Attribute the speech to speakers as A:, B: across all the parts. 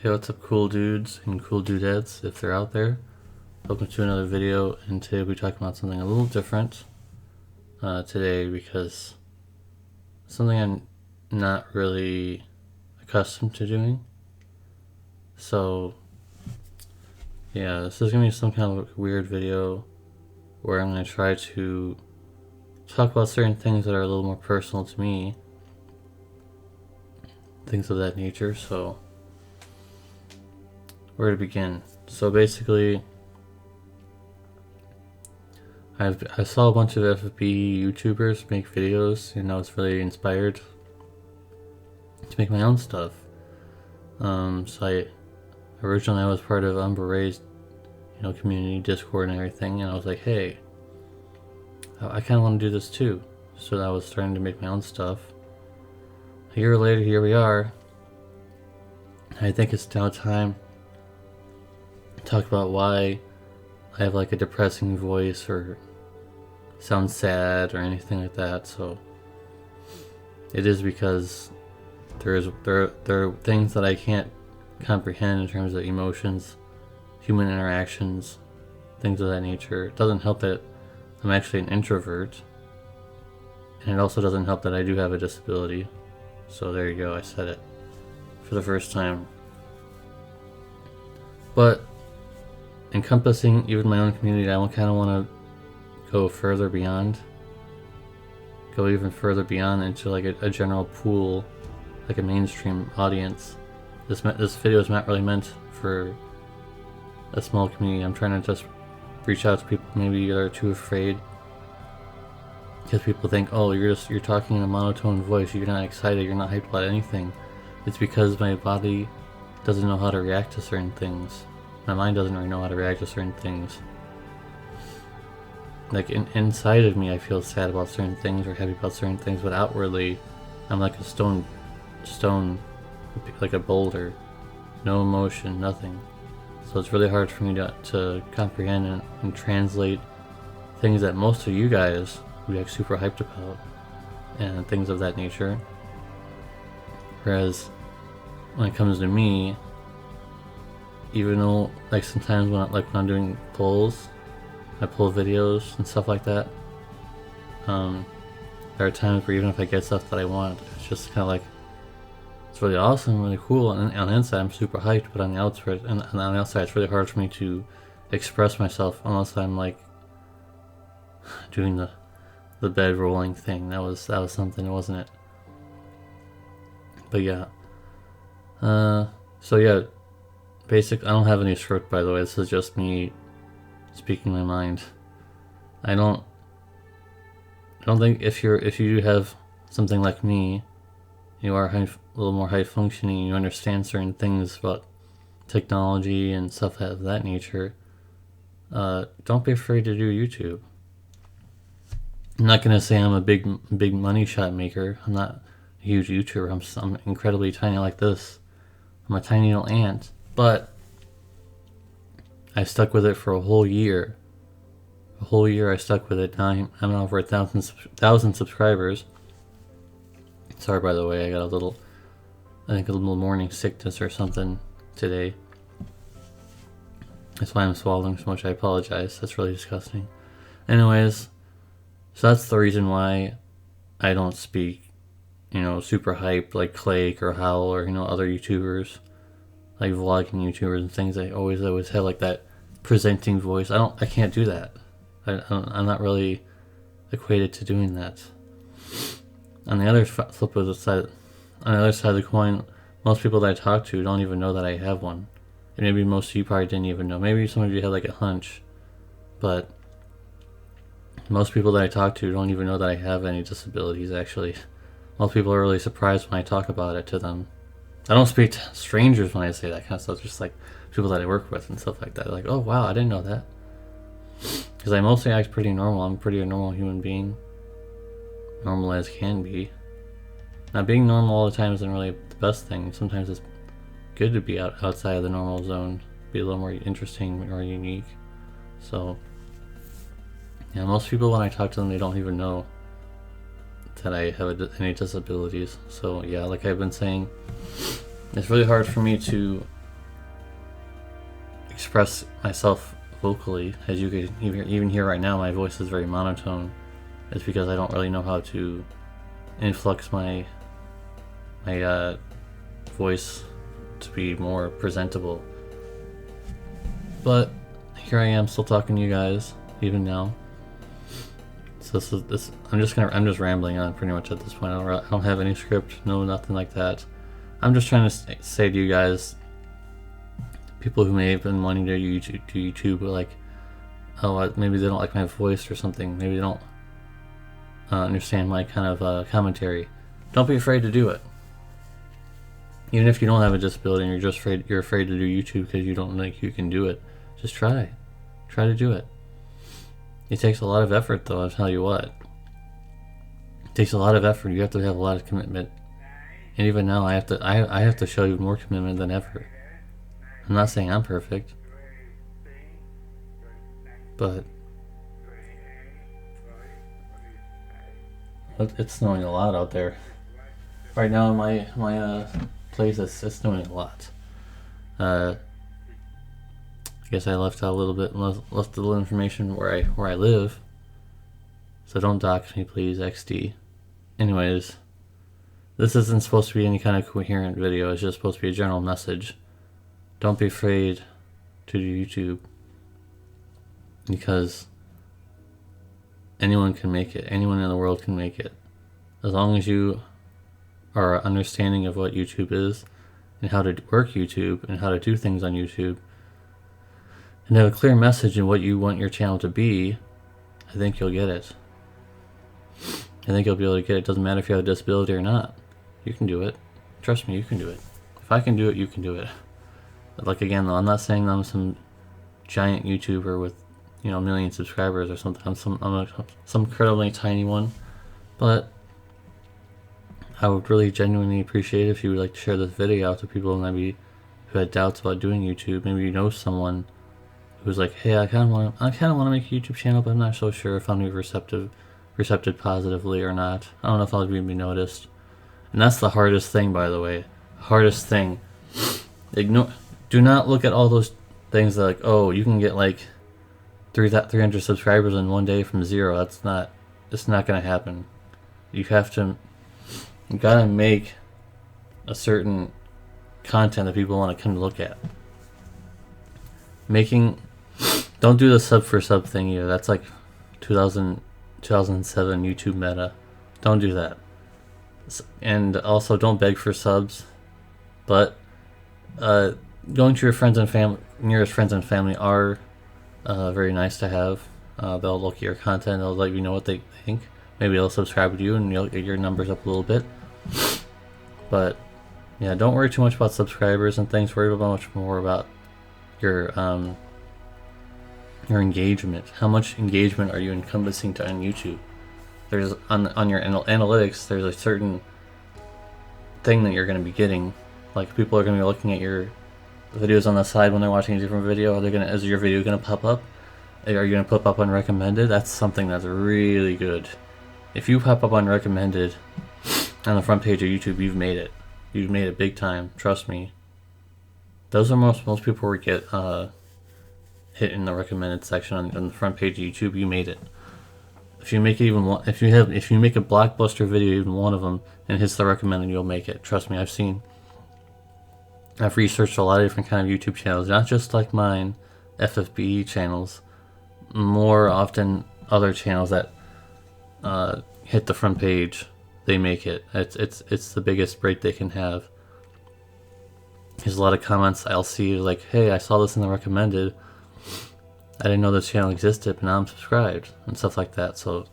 A: Hey, what's up, cool dudes and cool dudettes, if they're out there? Welcome to another video, and today we'll be talking about something a little different today, because something I'm not really accustomed to doing. So yeah, this is gonna be some kind of weird video where I'm gonna try to talk about certain things that are a little more personal to me, things of that nature. So where to begin? So basically, I saw a bunch of FFB YouTubers make videos, and I was really inspired to make my own stuff. So originally I was part of Umbra's, community Discord and everything, and I was like, hey, I kind of want to do this too. So I was starting to make my own stuff. A year later, here we are. I think it's now time to talk about why I have like a depressing voice or sound sad or anything like that. So it is because there are things that I can't comprehend in terms of emotions, human interactions, things of that nature. It doesn't help that I'm actually an introvert, and it also doesn't help that I do have a disability. So there you go, I said it for the first time. But encompassing even my own community, I kind of want to go even further beyond into like a general pool, like a mainstream audience. This video is not really meant for a small community. I'm trying to just reach out to people maybe that are too afraid, because people think, oh, you're talking in a monotone voice, you're not excited, you're not hyped about anything. It's because my body doesn't know how to react to certain things. My mind doesn't really know how to react to certain things. Like inside of me, I feel sad about certain things or happy about certain things, but outwardly, I'm like a stone, like a boulder, no emotion, nothing. So it's really hard for me to comprehend and translate things that most of you guys would be like super hyped about and things of that nature. Whereas when it comes to me, even though like sometimes when I'm doing polls, I pull videos and stuff like that, there are times where even if I get stuff that I want, it's just kind of like, it's really awesome, really cool, and on the inside I'm super hyped, but on the outside, it's really hard for me to express myself unless I'm like doing the bed rolling thing. That was something, wasn't it? But yeah. So yeah, I don't have any script, by the way. This is just me speaking my mind. I don't think if you do have something like me, you are a little more high functioning, you understand certain things about technology and stuff of that nature, don't be afraid to do YouTube. I'm not gonna say I'm a big money shot maker. I'm not a huge YouTuber. I'm incredibly tiny like this. I'm a tiny little ant, but I stuck with it for a whole year. A whole year I stuck with it. Now I'm over 1,000 subscribers. Sorry, by the way, I got a little morning sickness or something today. That's why I'm swallowing so much. I apologize. That's really disgusting. Anyways, so that's the reason why I don't speak, super hype like Clake or Howl or, other YouTubers, like vlogging YouTubers and things. I always have like that presenting voice. I can't do that. I'm not really equated to doing that. On the other side of the coin, most people that I talk to don't even know that I have one. And maybe most of you probably didn't even know. Maybe some of you had like a hunch, but most people that I talk to don't even know that I have any disabilities, actually. Most people are really surprised when I talk about it to them. I don't speak to strangers when I say that kind of stuff, just like people that I work with and stuff like that. They're like, oh wow, I didn't know that. Because I mostly act pretty normal. I'm pretty a normal human being. Normal as can be. Now, being normal all the time isn't really the best thing. Sometimes it's good to be outside of the normal zone, be a little more interesting or unique. So yeah, most people when I talk to them, they don't even know that I have any disabilities. So yeah, like I've been saying, it's really hard for me to express myself vocally. As you can even hear right now, my voice is very monotone. It's because I don't really know how to influx my voice to be more presentable. But here I am, still talking to you guys, even now. So this. I'm just rambling on pretty much at this point. I don't have any script, no, nothing like that. I'm just trying to say to you guys, people who may have been wanting to do YouTube, but like, oh, maybe they don't like my voice or something. Maybe they don't understand my kind of commentary. Don't be afraid to do it. Even if you don't have a disability and you're afraid to do YouTube because you don't think you can do it, just try to do it. It takes a lot of effort, though. I'll tell you what. It takes a lot of effort. You have to have a lot of commitment. And even now, I have to show you more commitment than ever. I'm not saying I'm perfect, but it's snowing a lot out there right now. In my place, it's snowing a lot. I guess I left out a little bit, left a little information where I live. So don't dox me, please, XD. Anyways, this isn't supposed to be any kind of coherent video. It's just supposed to be a general message. Don't be afraid to do YouTube, because anyone can make it. Anyone in the world can make it, as long as you are understanding of what YouTube is and how to work YouTube and how to do things on YouTube, and have a clear message in what you want your channel to be. I think you'll get it. I think you'll be able to get it. Doesn't matter if you have a disability or not. You can do it. Trust me, you can do it. If I can do it, you can do it. But like, again, though, I'm not saying I'm some giant YouTuber with, a million subscribers or something. I'm some incredibly tiny one. But I would really genuinely appreciate if you would like to share this video out to people maybe who had doubts about doing YouTube. Maybe you know someone who's like, hey, I kind of want to make a YouTube channel, but I'm not so sure if I'm going to be receptive positively or not. I don't know if I'll even be noticed. And that's the hardest thing, by the way. Hardest thing. Do not look at all those things that, like, oh, you can get like 300 subscribers in one day from zero. It's not going to happen. You gotta make a certain content that people want to come to look at. Don't do the sub for sub thing either. That's like 2007 YouTube meta. Don't do that. And also, don't beg for subs. But going to your friends and family, nearest friends and family, are very nice to have. They'll look at your content. They'll let you know what they think. Maybe they'll subscribe to you, and you'll get your numbers up a little bit. But yeah, don't worry too much about subscribers and things. Worry much more about your engagement. How much engagement are you encompassing on YouTube? There's on your analytics, there's a certain thing that you're going to be getting. Like, people are going to be looking at your videos on the side when they're watching a different video. Is your video going to pop up? Are you going to pop up on recommended? That's something that's really good. If you pop up on recommended on the front page of YouTube, you've made it. You've made it big time. Trust me. Those are most people will get hit in the recommended section on the front page of YouTube. You made it. If you make it even one, if you make a blockbuster video, even one of them, and hits the recommended, you'll make it. Trust me, I've researched a lot of different kind of YouTube channels, not just like mine, FFBE channels. More often, other channels that hit the front page, they make it. It's the biggest break they can have. There's a lot of comments I'll see like, hey, I saw this in the recommended. I didn't know this channel existed, but now I'm subscribed, and stuff like that. So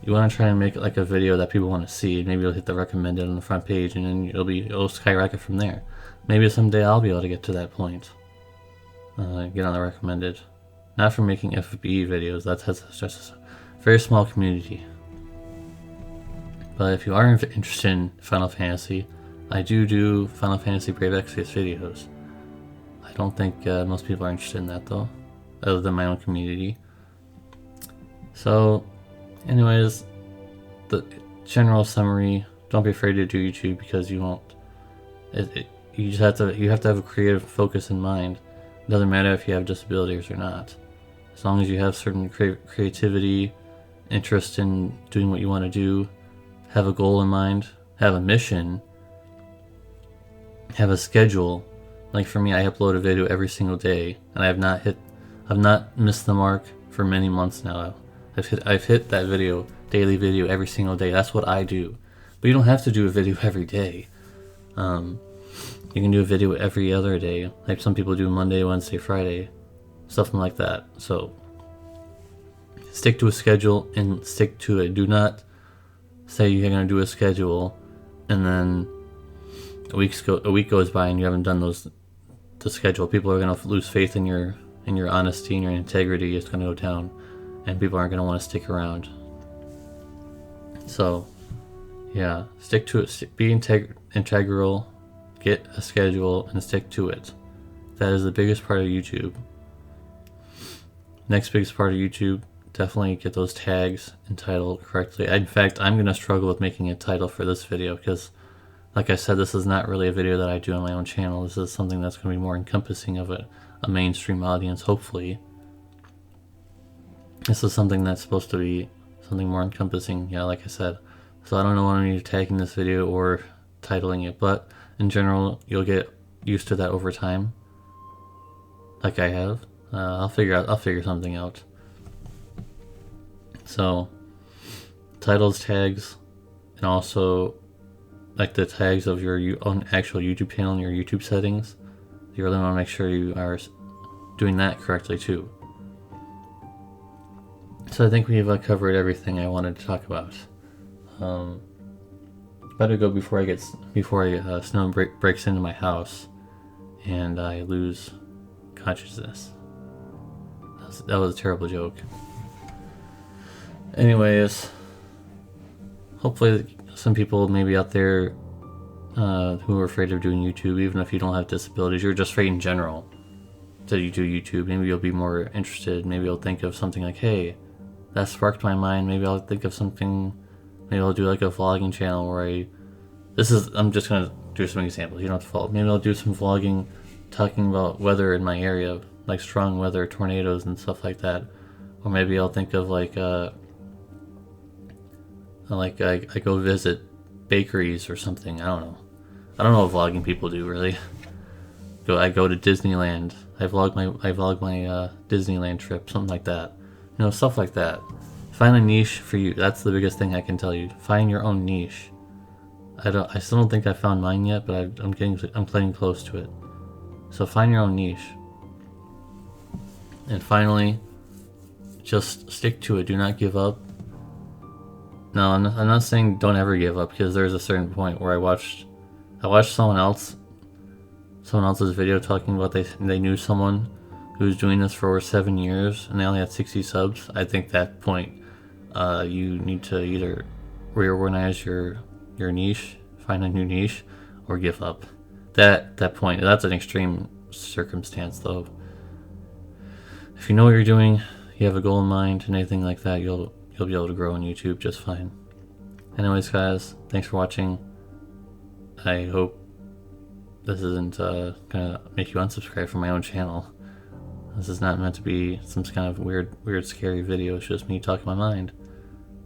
A: you want to try and make it like a video that people want to see. Maybe you'll hit the recommended on the front page, and then it'll skyrocket from there. Maybe someday I'll be able to get to that point. Get on the recommended. Not for making FFBE videos. That's just a very small community. But if you are interested in Final Fantasy, I do Final Fantasy Brave Exvius videos. I don't think most people are interested in that, though, other than my own community. So, anyways, the general summary: don't be afraid to do YouTube, because you won't. You have to have a creative focus in mind. doesn't matter if you have disabilities or not. As long as you have certain creativity, interest in doing what you want to do, have a goal in mind, have a mission, have a schedule. Like for me, I upload a video every single day, and I've not missed the mark for many months now. I've hit that daily video every single day. That's what I do. But you don't have to do a video every day. You can do a video every other day. Like some people do Monday, Wednesday, Friday, something like that. So stick to a schedule and stick to it. Do not say you're going to do a schedule and then a week goes by and you haven't done the schedule. People are going to lose faith in your honesty and your integrity. It's going to go down, and people aren't going to want to stick around. So yeah, stick to it. Be integral. Get a schedule and stick to it. That is the biggest part of YouTube. Next biggest part of YouTube, definitely get those tags and title correctly. In fact, I'm going to struggle with making a title for this video because, like I said, this is not really a video that I do on my own channel. This is something that's going to be more encompassing of a mainstream audience, hopefully. This is something that's supposed to be something more encompassing, yeah, like I said. So I don't know when I'm either tagging this video or titling it, but in general, you'll get used to that over time, like I have. I'll figure something out. So, titles, tags, and also like the tags of your own actual YouTube channel and your YouTube settings. You really want to make sure you are doing that correctly too. So I think we've covered everything I wanted to talk about. Better go before snow breaks into my house and I lose consciousness. That was a terrible joke. Anyways, hopefully some people maybe out there who are afraid of doing YouTube, even if you don't have disabilities, you're just afraid in general that you do YouTube. Maybe you'll be more interested. Maybe you'll think of something like, hey, that sparked my mind. Maybe I'll think of something. Maybe I'll do like a vlogging channel where I'm just going to do some examples. You don't have to follow. Maybe I'll do some vlogging talking about weather in my area, like strong weather, tornadoes and stuff like that. Or maybe I'll think of I go visit bakeries or something. I don't know what vlogging people do really. I go to Disneyland. I vlog my Disneyland trip, something like that. Stuff like that. Find a niche for you. That's the biggest thing I can tell you. Find your own niche. I still don't think I found mine yet, but I'm getting close to it. So find your own niche. And finally, just stick to it. Do not give up. No, I'm not saying don't ever give up, because there's a certain point where I watched someone else's video talking about they knew someone who was doing this for over 7 years and they only had 60 subs. I think that point, you need to either reorganize your niche, find a new niche, or give up. That point, that's an extreme circumstance though. If you know what you're doing, you have a goal in mind and anything like that, you'll be able to grow on YouTube just fine. Anyways guys, thanks for watching. I hope this isn't gonna make you unsubscribe from my own channel. This is not meant to be some kind of weird scary video. It's just me talking my mind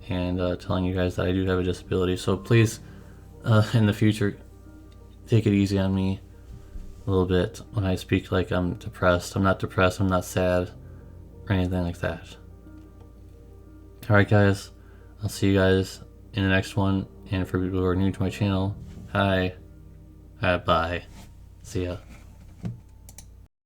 A: and telling you guys that I do have a disability. So please, in the future, take it easy on me a little bit when I speak like I'm depressed. I'm not depressed, I'm not sad, or anything like that. Alright guys, I'll see you guys in the next one. And for people who are new to my channel, hi, bye, see ya.